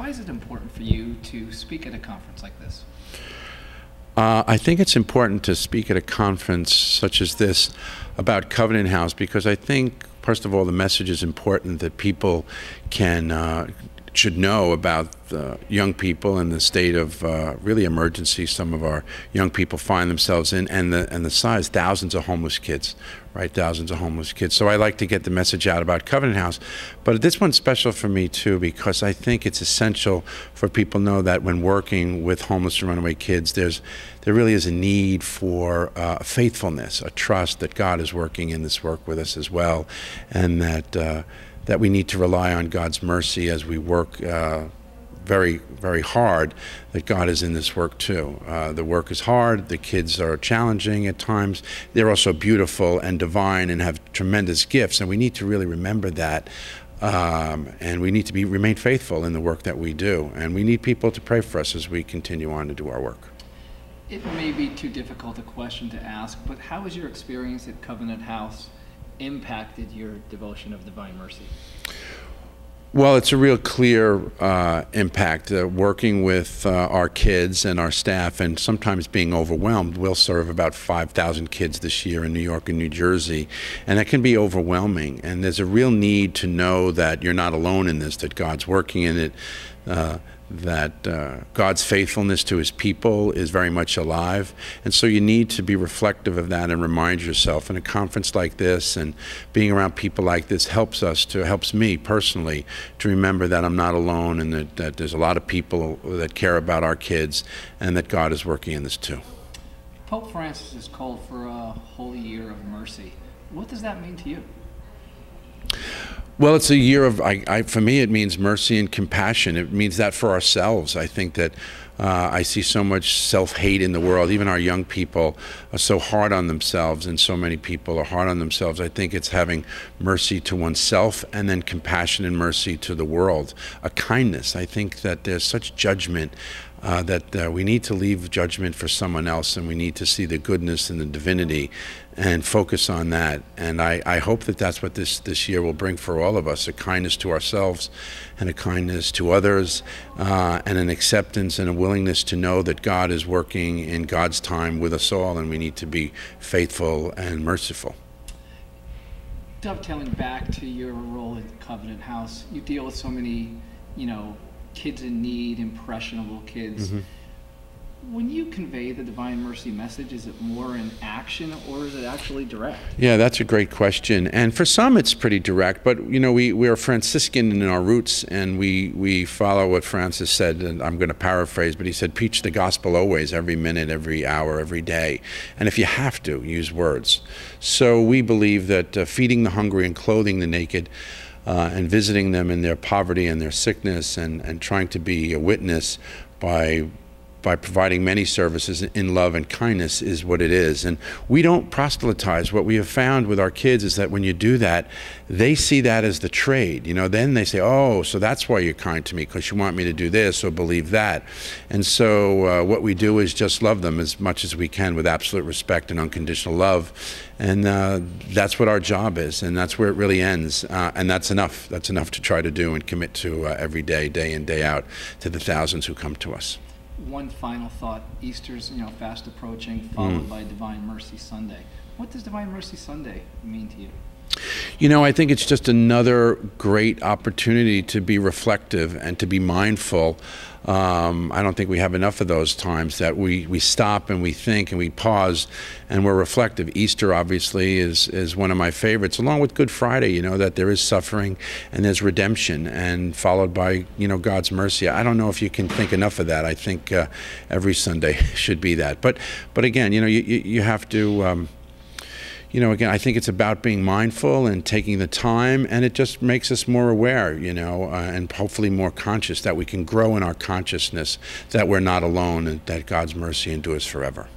why is it important for you to speak at a conference like this? I think it's important to speak at a conference such as this about Covenant House because I think, first of all, the message is important that people should know about young people and the state of really emergency some of our young people find themselves in, and the size, thousands of homeless kids, right? Thousands of homeless kids. So I like to get the message out about Covenant House. But this one's special for me too because I think it's essential for people to know that when working with homeless and runaway kids, there really is a need for faithfulness, a trust that God is working in this work with us as well, and that we need to rely on God's mercy as we work very, very hard, that God is in this work too. The work is hard, the kids are challenging at times, they're also beautiful and divine and have tremendous gifts, and we need to really remember that. And we need to remain faithful in the work that we do, and we need people to pray for us as we continue on to do our work. It may be too difficult a question to ask, but how has your experience at Covenant House impacted your devotion of divine mercy? Well, it's a real clear impact. Working with our kids and our staff and sometimes being overwhelmed. We'll serve about 5,000 kids this year in New York and New Jersey, and that can be overwhelming. And there's a real need to know that you're not alone in this, that God's working in it, that God's faithfulness to his people is very much alive. And so you need to be reflective of that and remind yourself. And a conference like this and being around people like this helps me personally to remember that I'm not alone and that there's a lot of people that care about our kids and that God is working in this too. Pope Francis has called for a holy year of mercy. What does that mean to you? Well, it's a year of, for me, it means mercy and compassion. It means that for ourselves. I think that I see so much self-hate in the world. Even our young people are so hard on themselves, and so many people are hard on themselves. I think it's having mercy to oneself and then compassion and mercy to the world. A kindness. I think that there's such judgment that we need to leave judgment for someone else, and we need to see the goodness and the divinity and focus on that. And I hope that that's what this year will bring for all of us, a kindness to ourselves and a kindness to others, and an acceptance and a willingness to know that God is working in God's time with us all, and we need to be faithful and merciful. Dovetailing back to your role at Covenant House, you deal with so many, kids in need, impressionable kids. Mm-hmm. When you convey the divine mercy message, is it more in action or is it actually direct? Yeah, that's a great question. And for some it's pretty direct, but we are Franciscan in our roots, and we follow what Francis said, and I'm going to paraphrase, but he said, preach the gospel always, every minute, every hour, every day. And if you have to, use words. So we believe that feeding the hungry and clothing the naked, and visiting them in their poverty and their sickness, and trying to be a witness by providing many services in love and kindness is what it is. And we don't proselytize. What we have found with our kids is that when you do that, they see that as the trade. Then they say, oh, so that's why you're kind to me, because you want me to do this or believe that. And so what we do is just love them as much as we can with absolute respect and unconditional love. And that's what our job is, and that's where it really ends. And that's enough. That's enough to try to do and commit to every day, day in, day out, to the thousands who come to us. One final thought. Easter's fast approaching, followed by Divine Mercy Sunday. What does Divine Mercy Sunday mean to you? I think it's just another great opportunity to be reflective and to be mindful. I don't think we have enough of those times that we stop and we think and we pause and we're reflective. Easter obviously is one of my favorites, along with Good Friday, that there is suffering and there's redemption, and followed by, God's mercy. I don't know if you can think enough of that. I think every Sunday should be that. But again, you have to... again, I think it's about being mindful and taking the time, and it just makes us more aware, and hopefully more conscious, that we can grow in our consciousness, that we're not alone, and that God's mercy endures forever.